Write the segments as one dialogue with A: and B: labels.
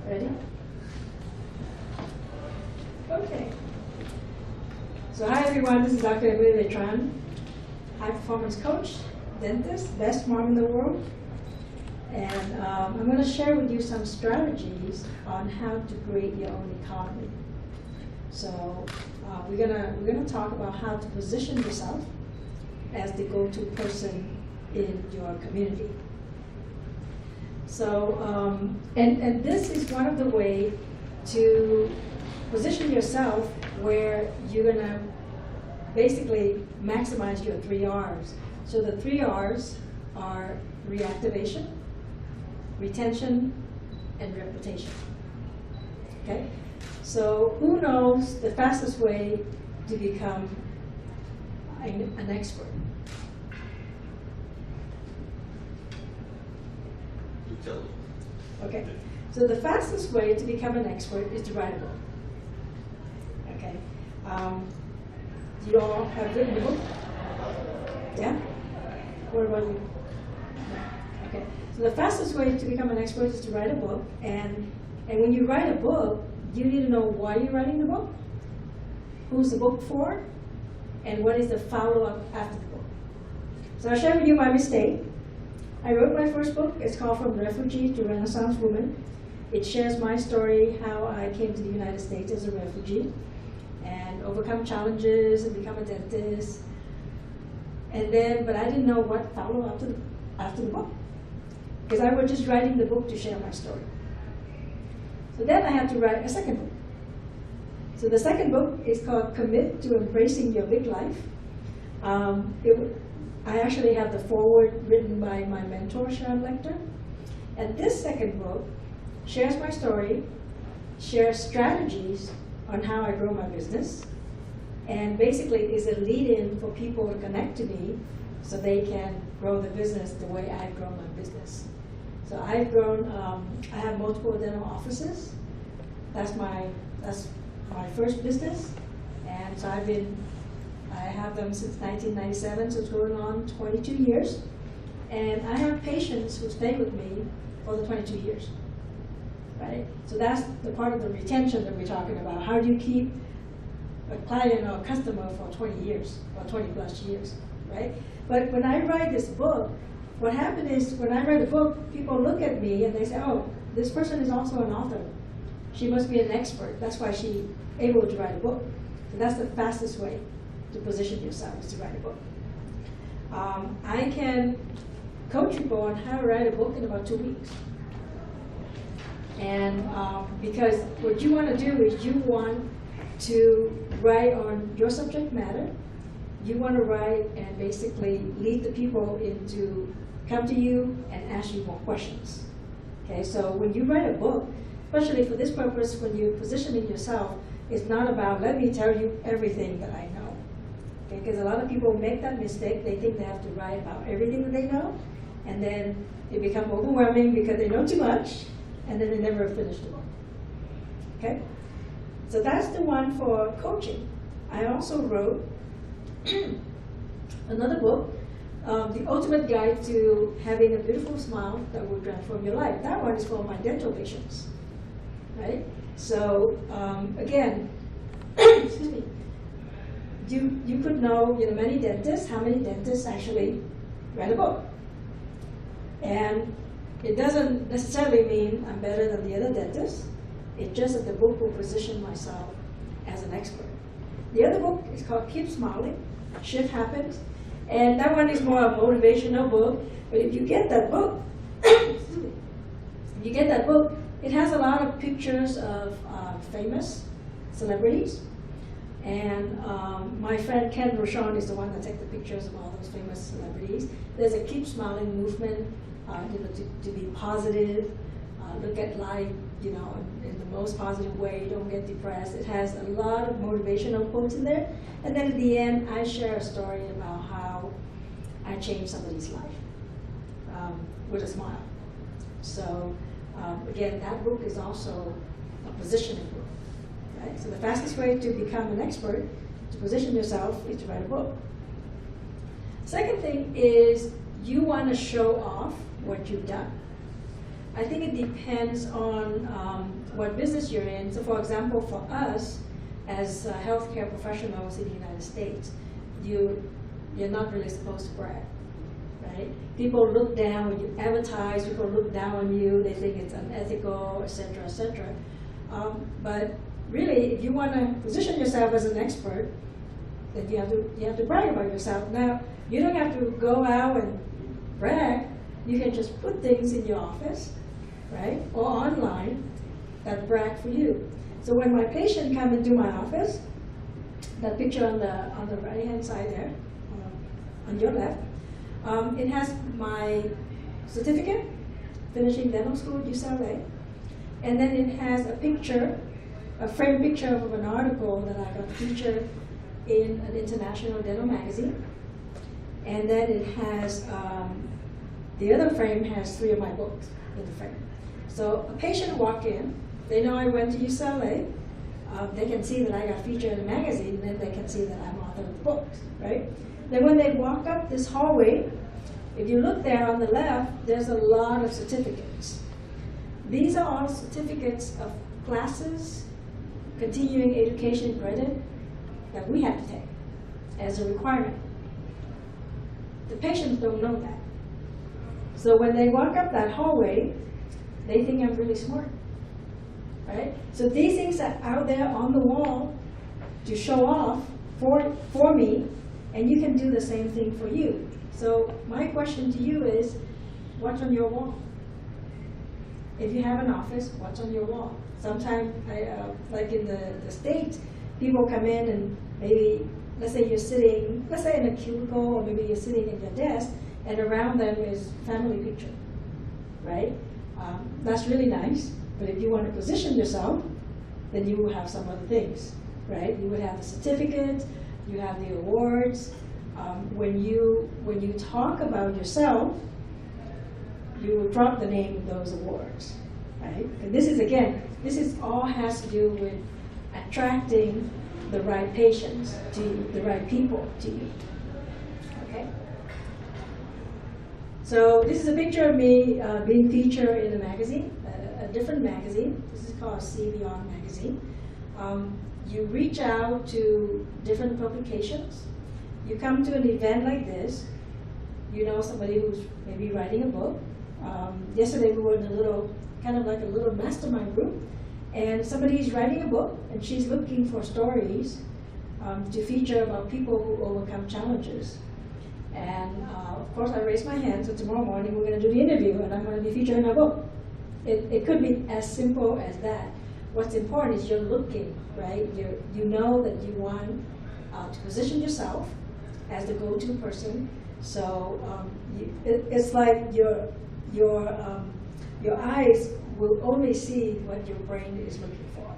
A: Ready? Okay. So hi everyone, this is Dr. Emily Letran, high performance coach, dentist, best mom in the world. And I'm going to share with you some strategies on how to create your own economy. So we're gonna talk about how to position yourself as the go-to person in your community. So and this is one of the ways to position yourself where you're gonna basically maximize your 3 R's. So the 3 R's are reactivation, retention, and reputation. Okay? So who knows the fastest way to become an expert? Okay. So the fastest way to become an expert is to write a book. Okay. You all have written a book? Yeah? What about you? Okay. So the fastest way to become an expert is to write a book, and when you write a book, you need to know why you're writing the book, who's the book for, and what is the follow-up after the book. So I'll share with you my mistake. I wrote my first book. It's called From Refugee to Renaissance Woman. It shares my story, how I came to the United States as a refugee and overcome challenges and become a dentist. But I didn't know what followed after the book, because I was just writing the book to share my story. So then I had to write a second book. So the second book is called Commit to Embracing Your Big Life. I actually have the foreword written by my mentor, Sharon Lecter. And this second book shares my story, shares strategies on how I grow my business, and basically is a lead-in for people to connect to me so they can grow the business the way I've grown my business. So I've grown, I have multiple dental offices. That's my first business. And so I have them since 1997, so it's going on 22 years. And I have patients who stay with me for the 22 years, right? So that's the part of the retention that we're talking about. How do you keep a client or a customer for 20 years or 20 plus years, right? But when I write this book, what happened is when I write a book, people look at me and they say, oh, this person is also an author. She must be an expert. That's why she's able to write a book. So that's the fastest way to position yourself, is to write a book. I can coach people on how to write a book in about 2 weeks. And because what you want to do is you want to write on your subject matter. You want to write and basically lead the people into come to you and ask you more questions. Okay, so when you write a book, especially for this purpose, when you're positioning yourself, it's not about let me tell you everything that I know. Okay, because a lot of people make that mistake. They think they have to write about everything that they know, and then it becomes overwhelming because they know too much, and then they never finish the book. Okay, so that's the one for coaching. I also wrote another book, The Ultimate Guide to Having a Beautiful Smile That Will Transform Your Life. That one is for my dental patients, right? So again, excuse me, you could know, many dentists, how many dentists actually write a book. And it doesn't necessarily mean I'm better than the other dentists. It's just that the book will position myself as an expert. The other book is called Keep Smiling, Shift Happens. And that one is more a motivational book. But if you get that book, it has a lot of pictures of famous celebrities. And my friend Ken Rochon is the one that takes the pictures of all those famous celebrities. There's a Keep Smiling movement, to be positive, look at life, in the most positive way, don't get depressed. It has a lot of motivational quotes in there. And then at the end, I share a story about how I changed somebody's life with a smile. So again, that book is also a positioning book. Right? So the fastest way to become an expert, to position yourself, is to write a book. Second thing is you want to show off what you've done. I think it depends on what business you're in. So for example, for us, as healthcare professionals in the United States, you're not really supposed to brag, right? People look down when you advertise, people look down on you, they think it's unethical, et cetera, et cetera. But really, if you want to position yourself as an expert, then you have to brag about yourself. Now, you don't have to go out and brag. You can just put things in your office, right, or online that brag for you. So when my patient come into my office, that picture on the right-hand side there, on your left, it has my certificate, finishing dental school at UCLA, and then it has a picture, a framed picture of an article that I got featured in an international dental magazine, and then it has, the other frame has 3 of my books in the frame. So a patient walk in, they know I went to UCLA, they can see that I got featured in a magazine, and then they can see that I'm author of the books, right? Then when they walk up this hallway, if you look there on the left, there's a lot of certificates. These are all certificates of classes, continuing education credit that we have to take as a requirement. The patients don't know that. So when they walk up that hallway, they think I'm really smart, right? So these things are out there on the wall to show off for me, and you can do the same thing for you. So my question to you is, what's on your wall? If you have an office, what's on your wall? Sometimes, like in the States, people come in and maybe, let's say you're sitting, let's say in a cubicle, or maybe you're sitting at your desk, and around them is family picture, right? That's really nice, but if you want to position yourself, then you will have some other things, right? You would have the certificate, you have the awards. When you talk about yourself, you will drop the name of those awards, right? And this is all has to do with attracting the right patients to you, the right people to you, okay? So this is a picture of me being featured in a magazine, a different magazine. This is called CBR magazine. You reach out to different publications. You come to an event like this, you know somebody who's maybe writing a book. Yesterday we were in a little, kind of like a little mastermind group, and somebody's writing a book, and she's looking for stories to feature about people who overcome challenges. And of course I raised my hand, so tomorrow morning we're going to do the interview, and I'm going to be featured in her book. It could be as simple as that. What's important is you're looking, right? You know that you want to position yourself as the go-to person. So it's like your eyes will only see what your brain is looking for.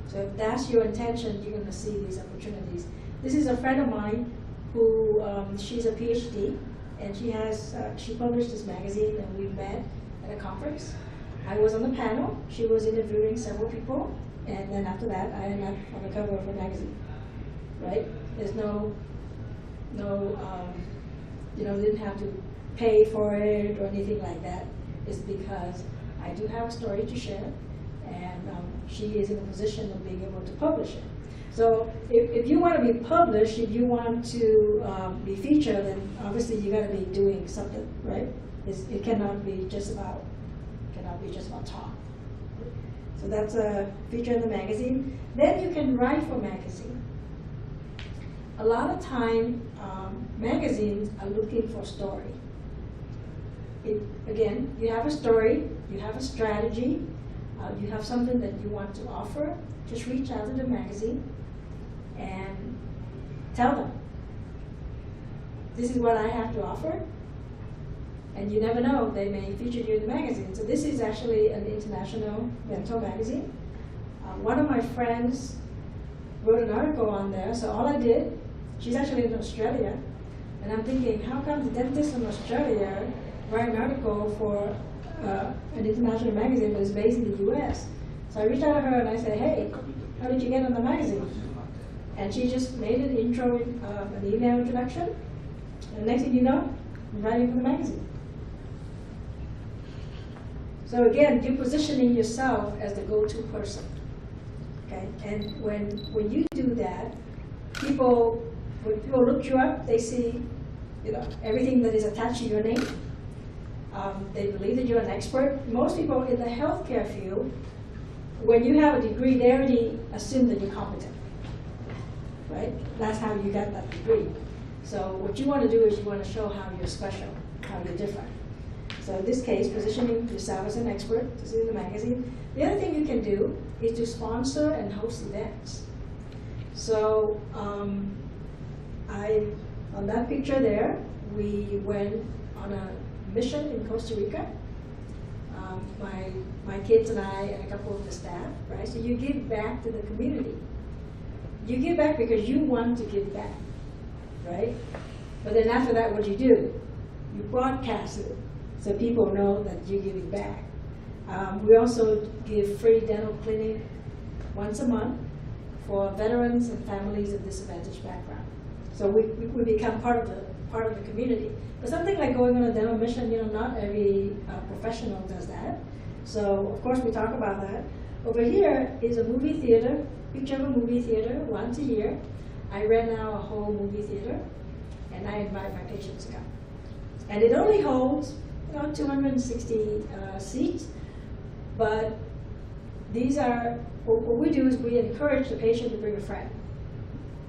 A: So if that's your intention, you're going to see these opportunities. This is a friend of mine who she's a PhD, and she published this magazine, and we met at a conference. I was on the panel. She was interviewing several people, and then after that, I ended up on the cover of her magazine. Right? There's no, didn't have to pay for it or anything like that. It's because I do have a story to share, and she is in a position of being able to publish it. So if you want to be published, if you want to be featured, then obviously you got to be doing something, right? It cannot be just about talk. So that's a feature in the magazine. Then you can write for magazine. A lot of time, magazines are looking for story. Again, you have a story, you have a strategy, you have something that you want to offer. Just reach out to the magazine and tell them, this is what I have to offer. And you never know, they may feature you in the magazine. So this is actually an international dental magazine. One of my friends wrote an article on there, so all I did, she's actually in Australia, and I'm thinking, how come the dentist in Australia write an article for an international magazine that is based in the US? So I reached out to her and I said, hey, how did you get on the magazine? And she just made an intro, an email introduction, and the next thing you know, I'm writing for the magazine. So again, you're positioning yourself as the go-to person. Okay, and when you do that, when people look you up, they see, everything that is attached to your name. They believe that you're an expert. Most people in the healthcare field, when you have a degree, they already assume that you're competent, right? That's how you got that degree. So what you want to do is you want to show how you're special, how you're different. So in this case, positioning yourself as an expert, this is in the magazine. The other thing you can do is to sponsor and host events. So on that picture there, we went on a mission in Costa Rica. My kids and I and a couple of the staff, right? So you give back to the community. You give back because you want to give back, right? But then after that, what do? You broadcast it so people know that you're giving back. We also give free dental clinic once a month for veterans and families of disadvantaged background. So we become part of the community. But something like going on a dental mission, not every professional does that. So of course we talk about that. Over here is a movie theater, picture of a movie theater once a year. I rent out a whole movie theater, and I invite my patients to come. And it only holds 260 seats, but these are, what we do is we encourage the patient to bring a friend,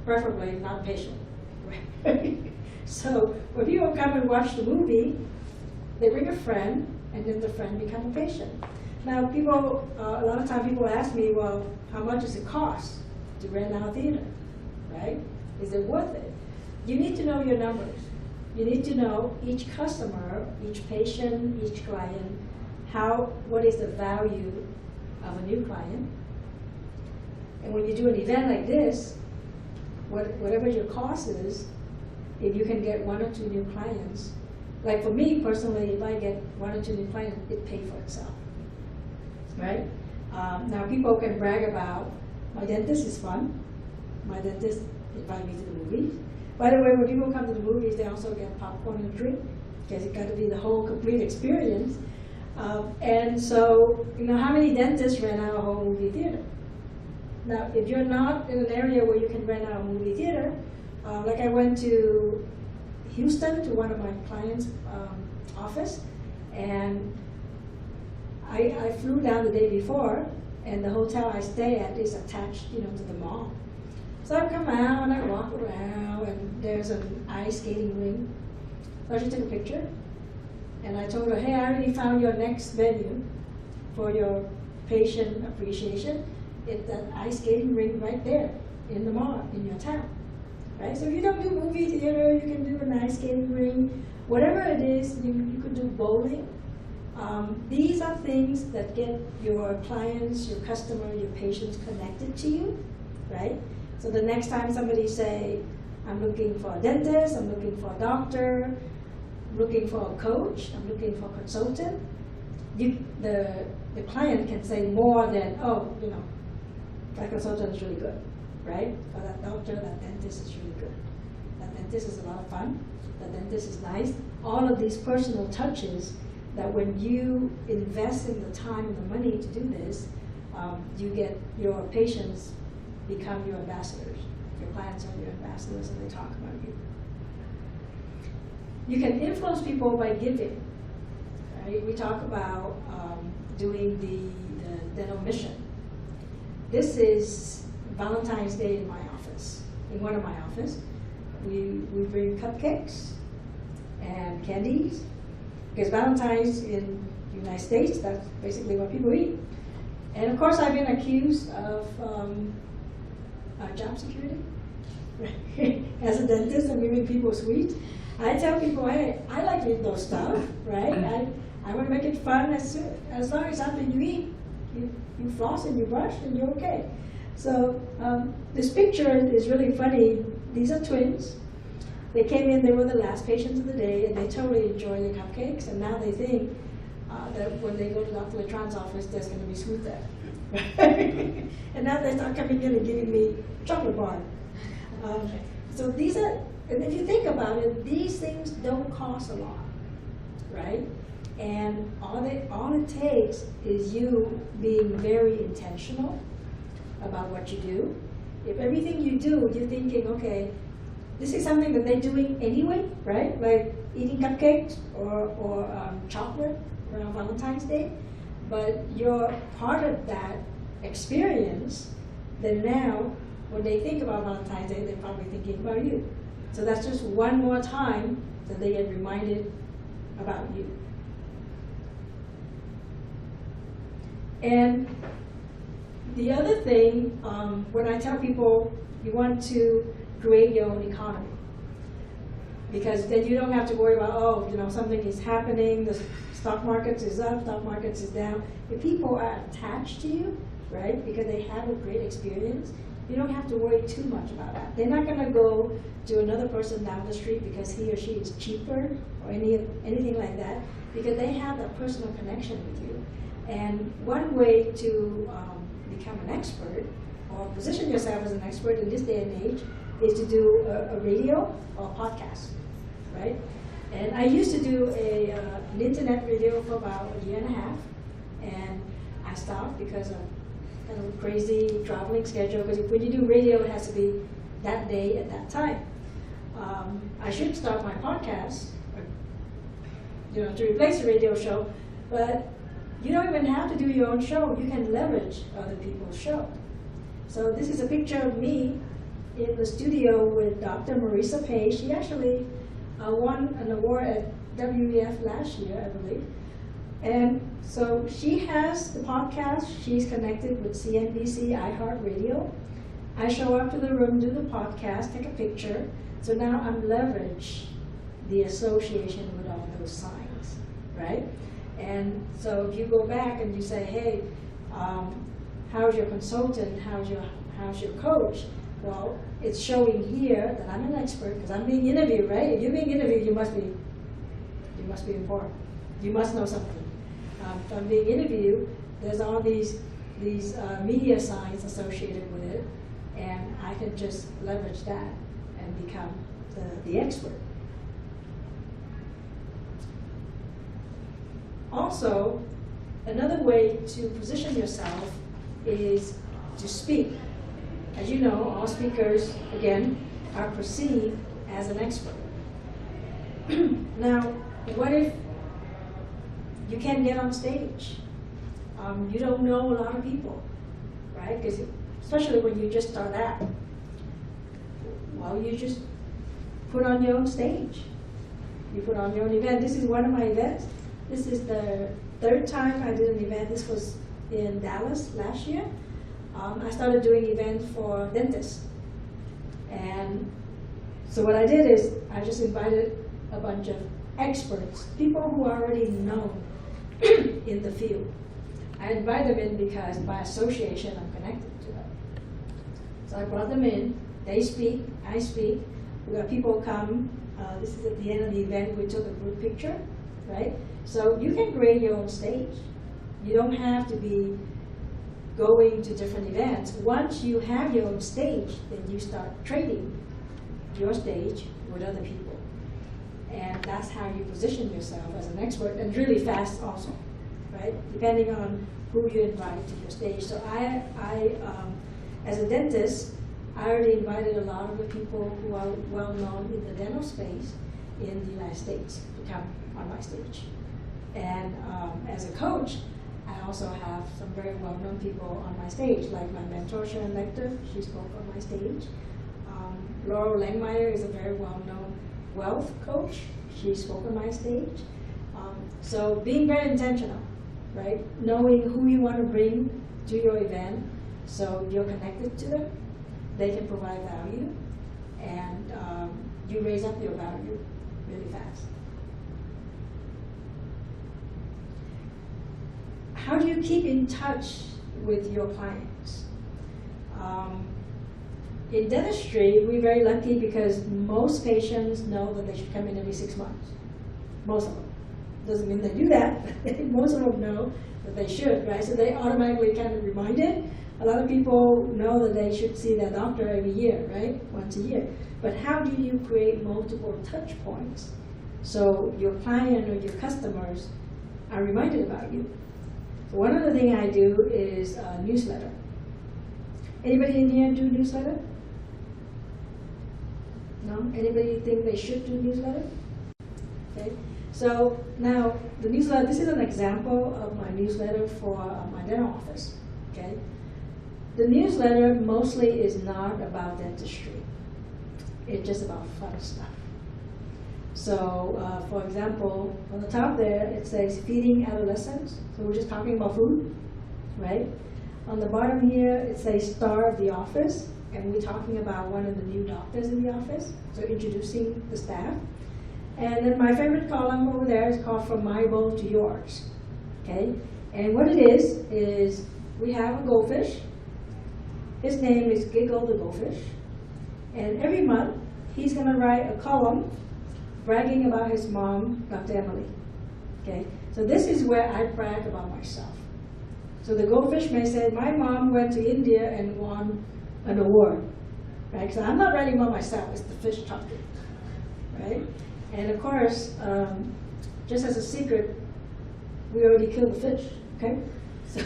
A: preferably not patient. So when people come and watch the movie, they bring a friend, and then the friend becomes a patient. Now people, a lot of times people ask me, well, how much does it cost to rent out a theater, right? Is it worth it? You need to know your numbers. You need to know each customer, each patient, each client, what is the value of a new client. And when you do an event like this, whatever your cost is, if you can get 1 or 2 new clients, like for me personally, if I get 1 or 2 new clients, it pays for itself, right? Now people can brag about, my dentist is fun. My dentist invited me to the movies. By the way, when people come to the movies, they also get popcorn and drink, because it's got to be the whole complete experience. And so, how many dentists rent out a whole movie theater? Now, if you're not in an area where you can rent out a movie theater, like I went to Houston to one of my clients' office, and I flew down the day before, and the hotel I stay at is attached, to the mall. So I come out and I walk around, and there's an ice skating rink. So I just took a picture, and I told her, hey, I already found your next venue for your patient appreciation. It's that ice skating rink right there in the mall, in your town. Right? So if you don't do movie theater, you can do an ice skating rink. Whatever it is, you could do bowling. These are things that get your clients, your customer, your patients connected to you, right? So the next time somebody say, I'm looking for a dentist, I'm looking for a doctor, I'm looking for a coach, I'm looking for a consultant, the client can say more than, that consultant is really good, right? Or that doctor, that dentist is really good. That dentist is a lot of fun. That dentist is nice. All of these personal touches that when you invest in the time and the money to do this, you get your patients become your ambassadors. Your clients are your ambassadors, and they talk about you. You can influence people by giving. Right? We talk about doing the dental mission. This is Valentine's Day in my office, in one of my offices. We bring cupcakes and candies, because Valentine's in the United States, that's basically what people eat. And of course, I've been accused of job security. As a dentist, I'm giving people sweets. I tell people, hey, I like to eat those stuff, right? I want to make it fun as long as after you eat, you floss and you brush and you're okay. So this picture is really funny. These are twins. They came in, they were the last patients of the day, and they totally enjoy the cupcakes, and now they think that when they go to Dr. Letron's office, there's going to be sweet there. And now they start coming in and giving me chocolate bar. So these are, and if you think about it, these things don't cost a lot, right? And all it takes is you being very intentional about what you do. If everything you do, you're thinking, okay, this is something that they're doing anyway, right? Like eating cupcakes or chocolate around Valentine's Day, but you're part of that experience, then now, when they think about Valentine's Day, they're probably thinking about you. So that's just one more time that they get reminded about you. And the other thing, when I tell people you want to create your own economy, because then you don't have to worry about, oh, you know, something is happening, the stock market is up, stock market is down. If people are attached to you, right, because they have a great experience, you don't have to worry too much about that. They're not going to go to another person down the street because he or she is cheaper or anything like that, because they have a personal connection with you. And one way to become an expert or position yourself as an expert in this day and age is to do a radio or a podcast, right? And I used to do an internet radio for about a year and a half, and I stopped because of kind of a crazy traveling schedule, because when you do radio, it has to be that day at that time. I should start my podcast, you know, to replace the radio show, but you don't even have to do your own show. You can leverage other people's show. So this is a picture of me in the studio with Dr. Marisa Page. She actually won an award at WEF last year, I believe. And so she has the podcast. She's connected with CNBC, iHeartRadio. I show up to the room, do the podcast, take a picture. So now I'm leverage the association with all those signs, right? And so if you go back and you say, hey, how's your consultant, how's your coach? Well, it's showing here that I'm an expert because I'm being interviewed, right? If you're being interviewed, you must be informed. You must know something. If I'm being interviewed, there's all these media signs associated with it, and I can just leverage that and become the expert. Also, another way to position yourself is to speak. As you know, all speakers, again, are perceived as an expert. Now, what if you can't get on stage? You don't know a lot of people, right? Because especially when you just start out, well, you just put on your own stage. You put on your own event. This is one of my events. This is the third time I did an event. This was in Dallas last year. I started doing events for dentists. And so what I did is I just invited a bunch of experts, people who are already known in the field. I invite them in because by association I'm connected to them. So I brought them in, they speak, I speak. We got people come. This is at the end of the event, we took a group picture, right? So you can create your own stage. You don't have to be going to different events. Once you have your own stage, then you start trading your stage with other people. And that's how you position yourself as an expert, and really fast also, right? Depending on who you invite to your stage. So I as a dentist, I already invited a lot of the people who are well known in the dental space in the United States to come on my stage. And as a coach, I also have some very well-known people on my stage, like my mentor, Sharon Lecter. She spoke on my stage. Laurel Langmeyer is a very well-known wealth coach. She spoke on my stage. So being very intentional, right? Knowing who you want to bring to your event, so you're connected to them, they can provide value, and you raise up your value really fast. How do you keep in touch with your clients? In dentistry, we're very lucky because most patients know that they should come in every 6 months. Most of them. Doesn't mean they do that, but most of them know that they should, right? So they automatically kind of reminded. A lot of people know that they should see their doctor every year, right? Once a year. But how do you create multiple touch points so your client or your customers I'm reminded about you. So one other thing I do is a newsletter. Anybody in here do newsletter? No? Anybody think they should do newsletter? Okay. So now the newsletter, this is an example of my newsletter for my dental office. Okay. The newsletter mostly is not about dentistry. It's just about fun stuff. So, for example, on the top there, it says feeding adolescents. So we're just talking about food, right? On the bottom here, it says star of the office, and we're talking about one of the new doctors in the office, so introducing the staff. And then my favorite column over there is called From My Bowl to Yours, okay? And what it is we have a goldfish. His name is Giggle the Goldfish. And every month, he's gonna write a column bragging about his mom, Dr. Emily. Okay, so this is where I brag about myself. So the goldfish may say, my mom went to India and won an award, right? So I'm not writing about myself, it's the fish talking, right? And of course, just as a secret, we already killed the fish, okay? So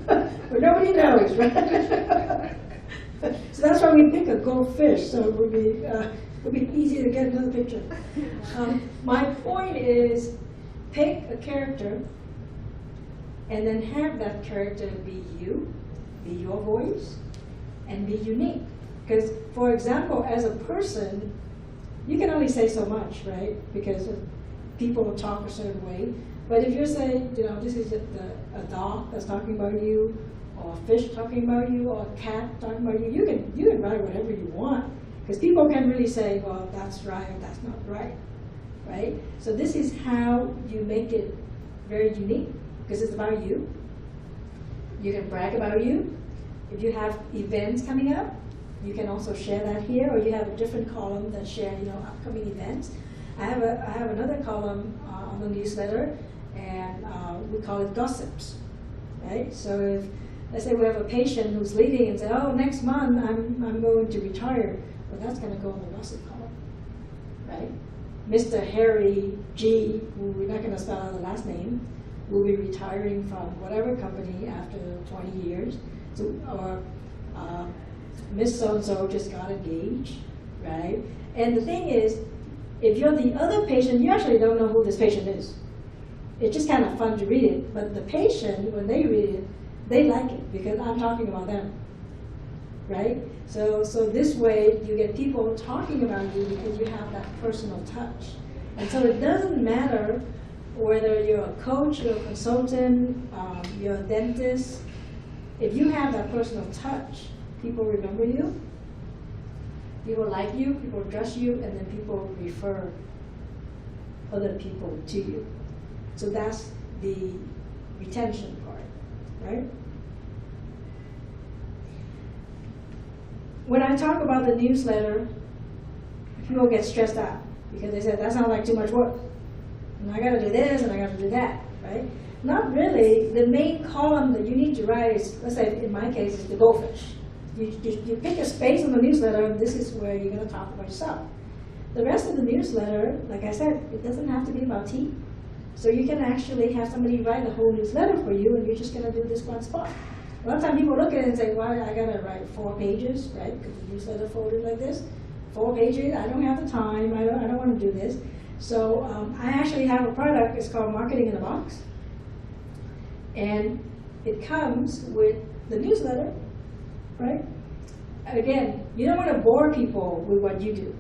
A: but nobody knows, right? So that's why we pick a goldfish, so it would be easy to get another picture. My point is, pick a character and then have that character be you, be your voice, and be unique. Because, for example, as a person, you can only say so much, right? Because people will talk a certain way. But if you're saying, you know, this is a dog that's talking about you, or a fish talking about you, or a cat talking about you, you can write whatever you want. Because people can really say, well, that's right, or that's not right, right? So this is how you make it very unique, because it's about you. You can brag about you. If you have events coming up, you can also share that here, or you have a different column that share, you know, upcoming events. I have another column on the newsletter, and we call it gossips, right? So if, let's say we have a patient who's leaving and say, oh, next month I'm going to retire. Well, that's going to go in the gossip column, right? Mr. Harry G, who we're not going to spell out the last name, will be retiring from whatever company after 20 years. So, or Miss So-and-so just got engaged, right? And the thing is, if you're the other patient, you actually don't know who this patient is. It's just kind of fun to read it, but the patient, when they read it, they like it because I'm talking about them, right? So this way you get people talking about you because you have that personal touch. And so it doesn't matter whether you're a coach, you're a consultant, you're a dentist. If you have that personal touch, people remember you, people like you, people trust you, and then people refer other people to you. So that's the retention part, right? When I talk about the newsletter, people get stressed out because they said, that sounds like too much work. And I gotta do this and I gotta do that, right? Not really. The main column that you need to write is, let's say in my case, is the goldfish. You pick a space in the newsletter, and this is where you're gonna talk about yourself. The rest of the newsletter, like I said, it doesn't have to be about tea. So you can actually have somebody write a whole newsletter for you, and you're just gonna do this one spot. A lot of times people look at it and say, well, I gotta write 4 pages, right? Because the newsletter folded like this. 4 pages, I don't have the time, I don't wanna do this. So I actually have a product, it's called Marketing in a Box. And it comes with the newsletter, right? Again, you don't wanna bore people with what you do.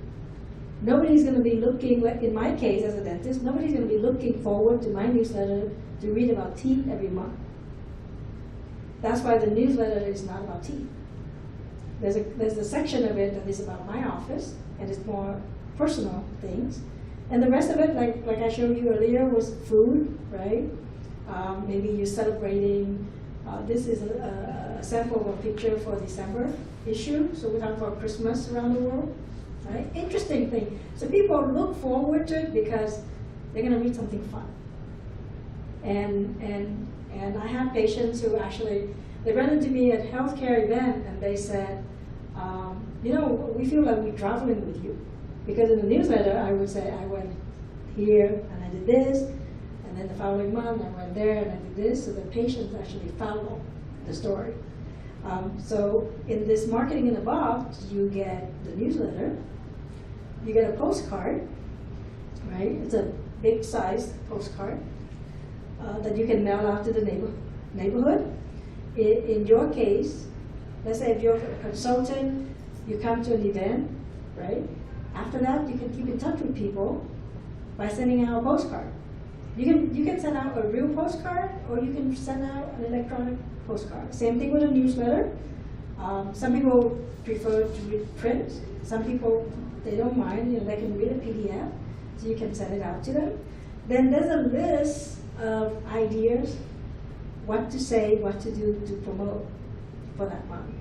A: Nobody's gonna be looking, like in my case as a dentist, nobody's gonna be looking forward to my newsletter to read about teeth every month. That's why the newsletter is not about teeth. There's a section of it that is about my office, and it's more personal things. And the rest of it, like I showed you earlier, was food, right? Maybe you're celebrating, this is a sample of a picture for December issue, so we're talking about Christmas around the world, right? Interesting thing. So people look forward to it because they're gonna read something fun. And I have patients who actually, they run into me at a healthcare event and they said, you know, we feel like we're traveling with you. Because in the newsletter, I would say, I went here and I did this, and then the following month, I went there and I did this, so the patients actually follow the story. So in this marketing in a box, you get the newsletter, you get a postcard, right? It's a big size postcard that you can mail out to the neighborhood. In your case, let's say if you're a consultant, you come to an event, right? After that, you can keep in touch with people by sending out a postcard. You can send out a real postcard, or you can send out an electronic postcard. Same thing with a newsletter. Some people prefer to read print. Some people, they don't mind, they can read a PDF, so you can send it out to them. Then there's a list of ideas, what to say, what to do to promote for that month.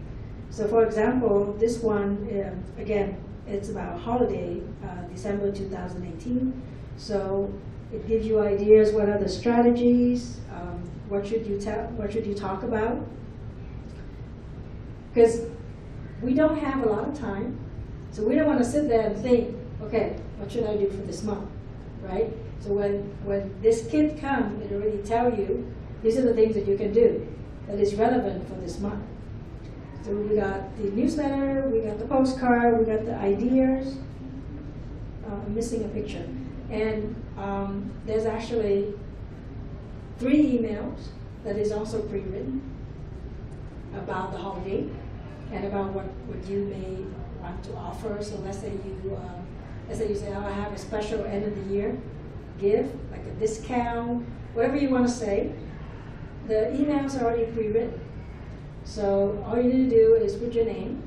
A: So for example, this one, again, it's about holiday, December 2018. So it gives you ideas, what are the strategies, what should you talk about? Because we don't have a lot of time, so we don't want to sit there and think, okay, what should I do for this month, right? So when this kit comes, it already tell you, these are the things that you can do that is relevant for this month. So we got the newsletter, we got the postcard, we got the ideas. I'm missing a picture. And there's actually 3 emails that is also pre-written about the holiday and about what you may want to offer. So let's say you say, oh, I have a special end of the year gift, like a discount, whatever you want to say. The emails are already pre-written. So all you need to do is put your name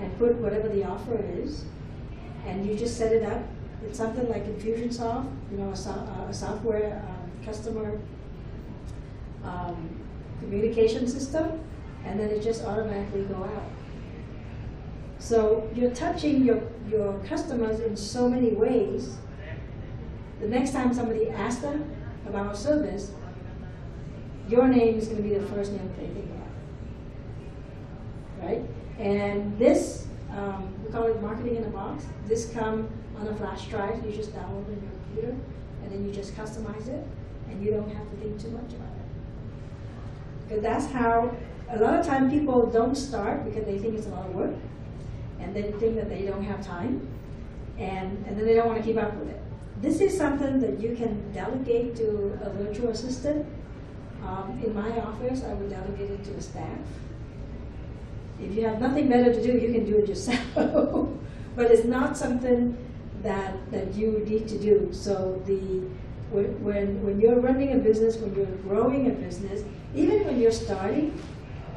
A: and put whatever the offer is, and you just set it up. It's something like Infusionsoft, a software customer communication system, and then it just automatically go out. So you're touching your customers in so many ways. The next time somebody asks them about a service, your name is going to be the first name they think about, right? And this, we call it marketing in a box. This comes on a flash drive. You just download it on your computer, and then you just customize it, and you don't have to think too much about it. Because that's how, a lot of time people don't start because they think it's a lot of work, and they think that they don't have time, and then they don't want to keep up with it. This is something that you can delegate to a virtual assistant. In my office, I would delegate it to a staff. If you have nothing better to do, you can do it yourself. But it's not something that you need to do. So when you're running a business, when you're growing a business, even when you're starting,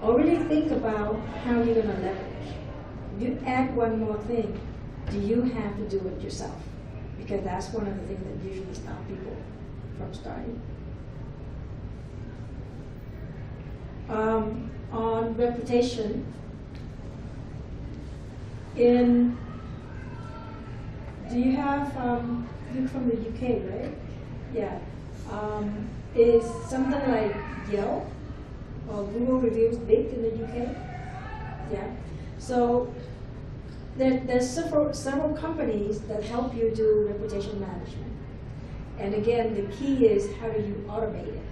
A: already think about how you're going to leverage. You add one more thing, do you have to do it yourself? Because that's one of the things that usually stop people from starting. On reputation, do you have, you're from the UK, right? Yeah. Is something like Yelp or Google reviews big in the UK? Yeah. So there's several companies that help you do reputation management. And again, the key is how do you automate it?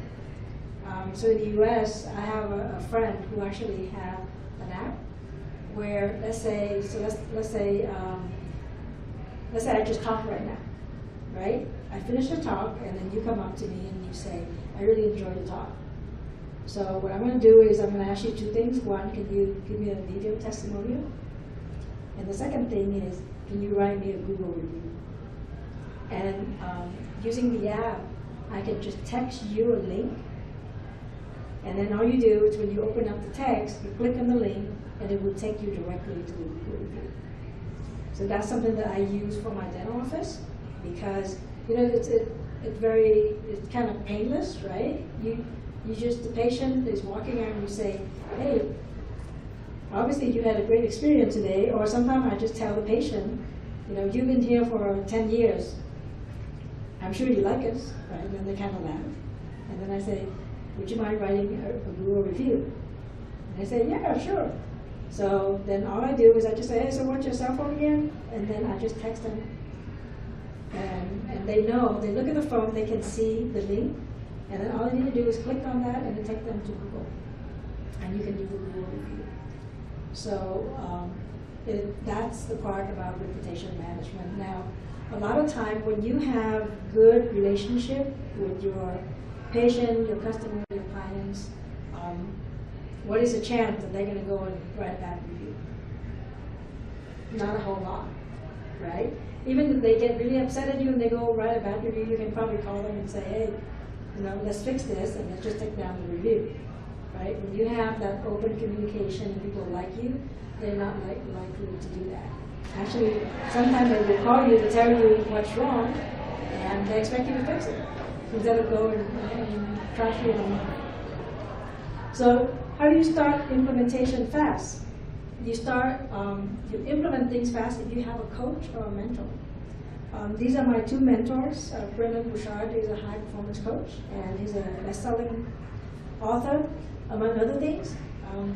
A: So in the US, I have a friend who actually have an app where, let's say I just talk right now, right? I finish the talk, and then you come up to me and you say, I really enjoyed the talk. So what I'm going to do is I'm going to ask you 2 things. One, can you give me a video testimonial? And the second thing is, can you write me a Google review? And using the app, I can just text you a link. And then all you do is when you open up the text, you click on the link, and it will take you directly to the Google review. So that's something that I use for my dental office because it's kind of painless, right? The patient is walking out and you say, hey, obviously you had a great experience today, or sometimes I just tell the patient, you've been here for 10 years. I'm sure you like us, right? And then they kind of laugh. And then I say, would you mind writing a Google review? And they say, yeah, sure. So then all I do is I just say, hey, so what's your cell phone again? And then I just text them And they know, they look at the phone, they can see the link, and then all they need to do is click on that and it take them to Google. And you can do the Google review. So that's the part about reputation management. Now, a lot of time when you have good relationship with your patient, your customer, your clients, what is the chance that they're going to go and write that review? Not a whole lot, right? Even if they get really upset at you and they go write a bad review, you can probably call them and say, hey, let's fix this and let's just take down the review, right? When you have that open communication and people like you, they're not likely to do that. Actually, sometimes they will call you to tell you what's wrong and they expect you to fix it instead of go and trash you on. So how do you start implementation fast? You implement things fast if you have a coach or a mentor. These are my two mentors. Brendan Bouchard is a high-performance coach, and he's a best-selling author, among other things.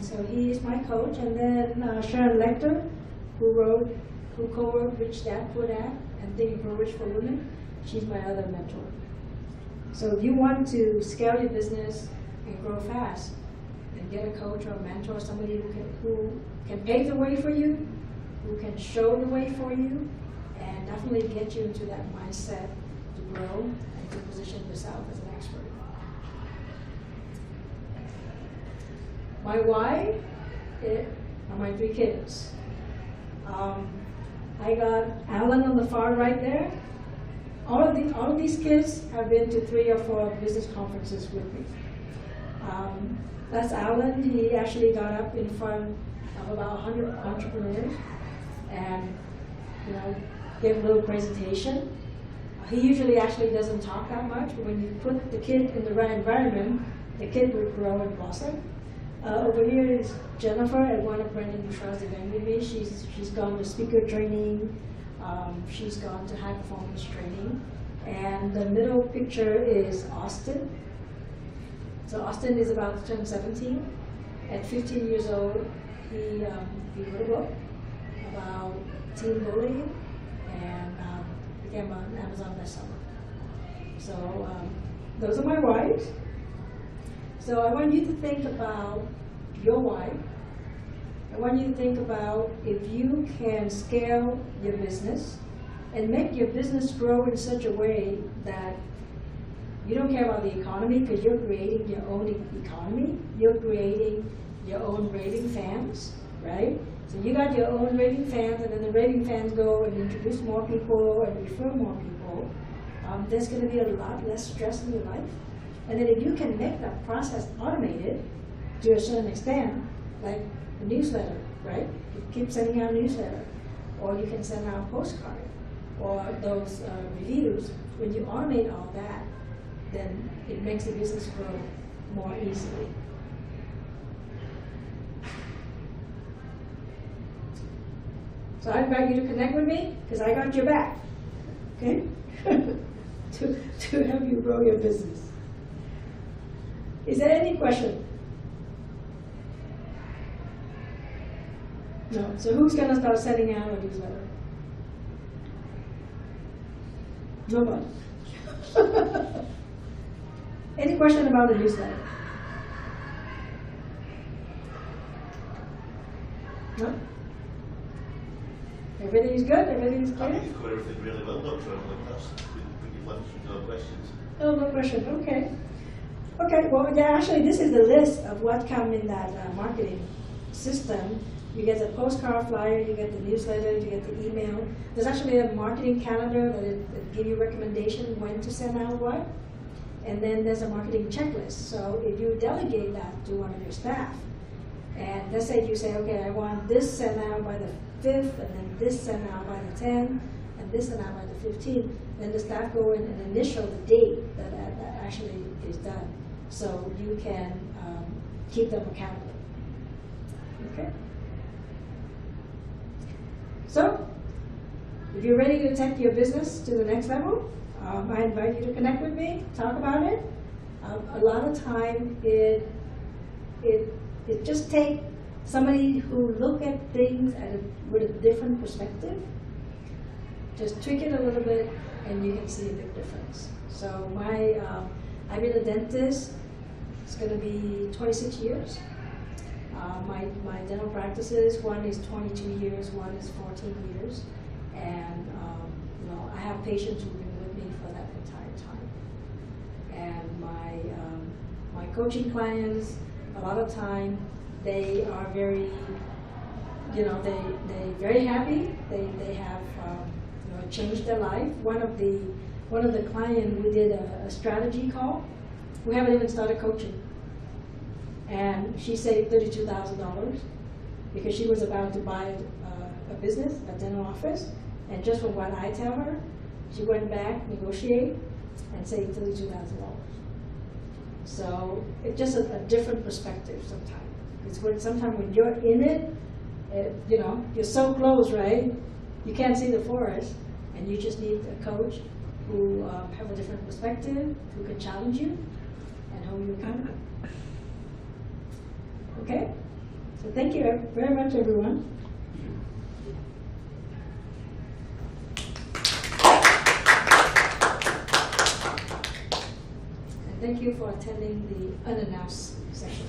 A: So he is my coach. And then Sharon Lecter, who co-wrote Rich Dad, Poor Dad, and Think and Grow Rich for Women. She's my other mentor. So if you want to scale your business and grow fast, and get a coach or a mentor, somebody who can pave the way for you, who can show the way for you, and definitely get you into that mindset to grow and to position yourself as an expert. My why are my 3 kids. I got Alan on the far right there. All of these kids have been to 3 or 4 business conferences with me. That's Alan. He actually got up in front of about 100 entrepreneurs and gave a little presentation. He usually actually doesn't talk that much, but when you put the kid in the right environment, the kid will grow and blossom. Over here is Jennifer at one of Brendan Bouchard's events with me. She's gone to speaker training. She's gone to high performance training. And the middle picture is Austin. So Austin is about to turn 17. At 15 years old, he wrote a book about teen bullying and became an Amazon bestseller. So those are my whys. So I want you to think about your why. I want you to think about if you can scale your business and make your business grow in such a way that you don't care about the economy because you're creating your own economy. You're creating your own raving fans, right? So you got your own raving fans, and then the raving fans go and introduce more people and refer more people. There's going to be a lot less stress in your life. And then if you can make that process automated to a certain extent, like a newsletter, right? You keep sending out a newsletter, or you can send out a postcard, or those reviews. When you automate all that, then it makes the business grow more easily. So I invite you to connect with me, because I got your back, okay? to help you grow your business. Is there any question? No. So who's going to start sending out a newsletter? Nobody. Any question about the newsletter? No? Everything's good? Everything's clear?
B: I think you've covered everything really well, Dr. Emily. I think you've left with no questions.
A: Oh, no question. Okay. Okay, well, yeah, actually, this is the list of what come in that marketing system. You get the postcard flyer, you get the newsletter, you get the email. There's actually a marketing calendar that give you recommendation when to send out what. And then there's a marketing checklist. So if you delegate that to one of your staff, and let's say you say, okay, I want this sent out by the 5th, and then this sent out by the 10th, and this sent out by the 15th, then the staff go in and initial the date that actually is done. So you can keep them accountable. Okay? So, if you're ready to take your business to the next level, I invite you to connect with me, talk about it. A lot of time, it just takes somebody who look at things with a different perspective. Just tweak it a little bit, and you can see a big difference. So I've been a dentist, it's gonna be 26 years. My dental practices, one is 22 years, one is 14 years. And I have patients who've been with me for that entire time. And my coaching clients, a lot of time, they are very, they very happy. They have changed their life. One of the clients, we did a strategy call. We haven't even started coaching. And she saved $32,000 because she was about to buy a business, a dental office, and just from what I tell her, she went back, negotiate, and saved $32,000. So it's just a different perspective sometimes. It's sometimes when you're in it, you're so close, right? You can't see the forest, and you just need a coach who have a different perspective, who can challenge you, and hold you accountable. Okay? So thank you very much, everyone. And thank you for attending the unannounced session.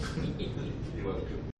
B: You're welcome.